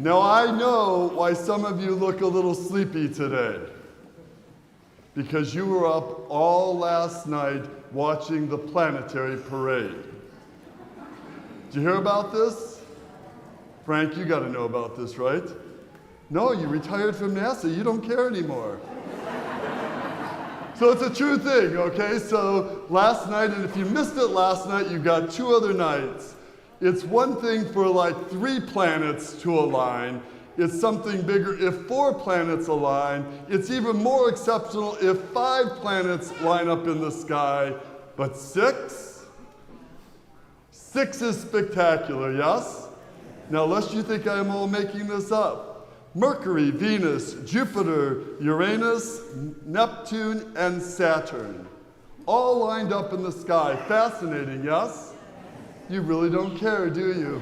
Now I know why some of you look a little sleepy today. Because you were up all last night watching the planetary parade. Did you hear about this? Frank, you got to know about this, right? No, you retired from NASA. You don't care anymore. So it's a true thing, okay? So last night, and if you missed it last night, you've got 2 other nights. It's one thing for like 3 planets to align. It's something bigger if 4 planets align. It's even more exceptional if 5 planets line up in the sky. But 6? 6 is spectacular, yes? Now, lest you think I'm all making this up. Mercury, Venus, Jupiter, Uranus, Neptune, and Saturn. All lined up in the sky. Fascinating, yes? You really don't care, do you?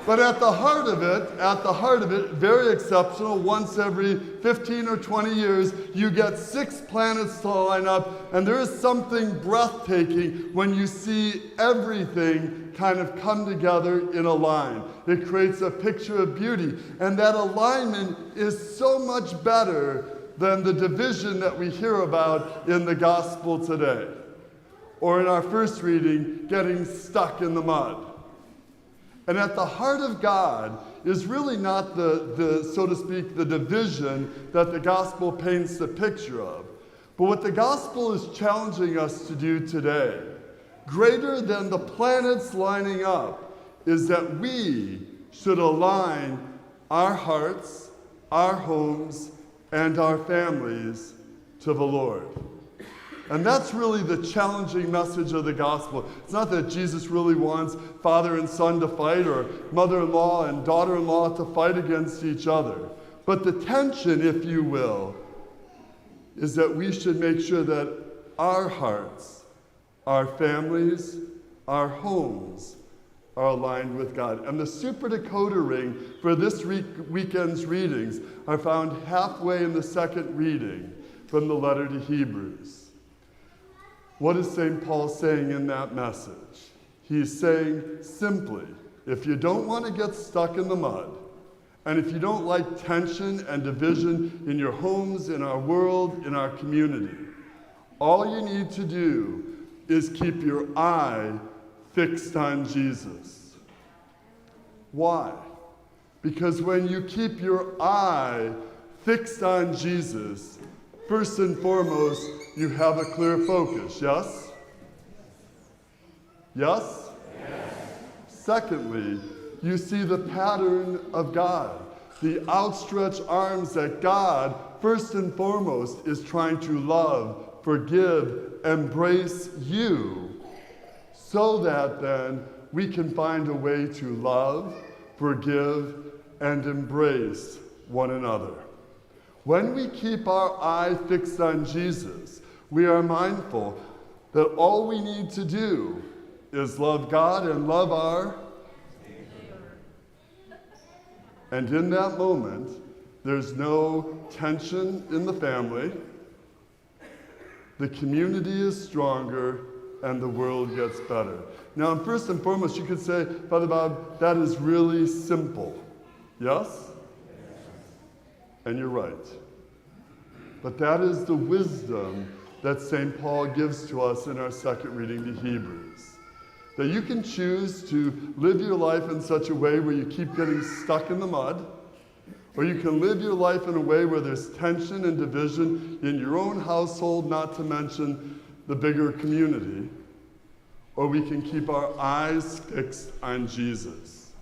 But at the heart of it, very exceptional, once every 15 or 20 years, you get 6 planets to line up, and there is something breathtaking when you see everything kind of come together in a line. It creates a picture of beauty, and that alignment is so much better than the division that we hear about in the gospel today. Or in our first reading, getting stuck in the mud. And at the heart of God is really not the so to speak, the division that the gospel paints the picture of. But what the gospel is challenging us to do today, greater than the planets lining up, is that we should align our hearts, our homes, and our families to the Lord. And that's really the challenging message of the gospel. It's not that Jesus really wants father and son to fight or mother-in-law and daughter-in-law to fight against each other. But the tension, if you will, is that we should make sure that our hearts, our families, our homes are aligned with God. And the super decoder ring for this weekend's readings are found halfway in the second reading from the letter to Hebrews. What is St. Paul saying in that message? He's saying simply, if you don't want to get stuck in the mud, and if you don't like tension and division in your homes, in our world, in our community, all you need to do is keep your eye fixed on Jesus. Why? Because when you keep your eye fixed on Jesus, first and foremost, you have a clear focus, yes? Yes? Yes. Secondly, you see the pattern of God, the outstretched arms that God, first and foremost, is trying to love, forgive, embrace you, so that then we can find a way to love, forgive, and embrace one another. When we keep our eye fixed on Jesus, we are mindful that all we need to do is love God and love our neighbor. And in that moment, there's no tension in the family, the community is stronger, and the world gets better. Now, first and foremost, you could say, Father Bob, that is really simple. Yes? And you're right. But that is the wisdom that St. Paul gives to us in our second reading to Hebrews. That you can choose to live your life in such a way where you keep getting stuck in the mud, or you can live your life in a way where there's tension and division in your own household, not to mention the bigger community, or we can keep our eyes fixed on Jesus.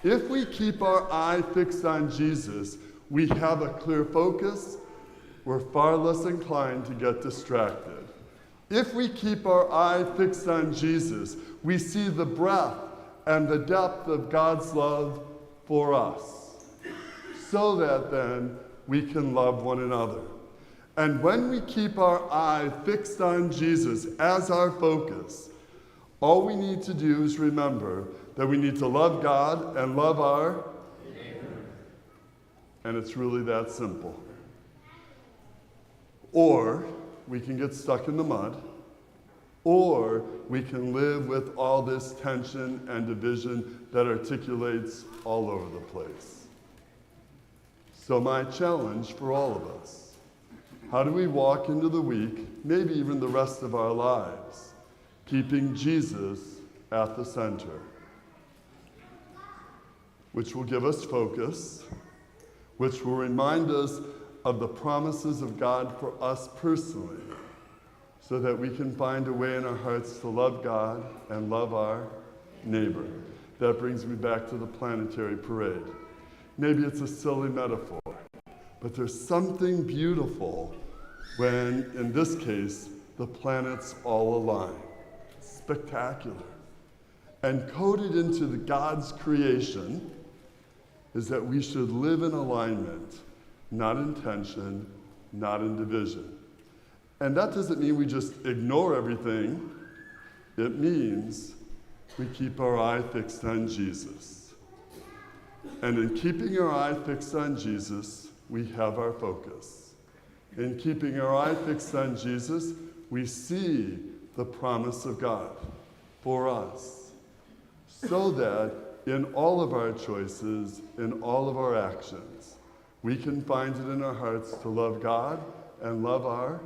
If we keep our eye fixed on Jesus, we have a clear focus. We're far less inclined to get distracted. If we keep our eye fixed on Jesus, we see the breadth and the depth of God's love for us, so that then we can love one another. And when we keep our eye fixed on Jesus as our focus, all we need to do is remember that we need to love God and love our neighbor. And it's really that simple. Or we can get stuck in the mud, or we can live with all this tension and division that articulates all over the place. So my challenge for all of us, how do we walk into the week, maybe even the rest of our lives, keeping Jesus at the center, which will give us focus, which will remind us of the promises of God for us personally, so that we can find a way in our hearts to love God and love our neighbor. That brings me back to the planetary parade. Maybe it's a silly metaphor, but there's something beautiful when, in this case, the planets all align. Spectacular. And coded into the God's creation is that we should live in alignment, not in tension, not in division. And that doesn't mean we just ignore everything. It means we keep our eye fixed on Jesus. And in keeping our eye fixed on Jesus, we have our focus. In keeping our eye fixed on Jesus, we see the promise of God for us, so that in all of our choices, in all of our actions, we can find it in our hearts to love God and love our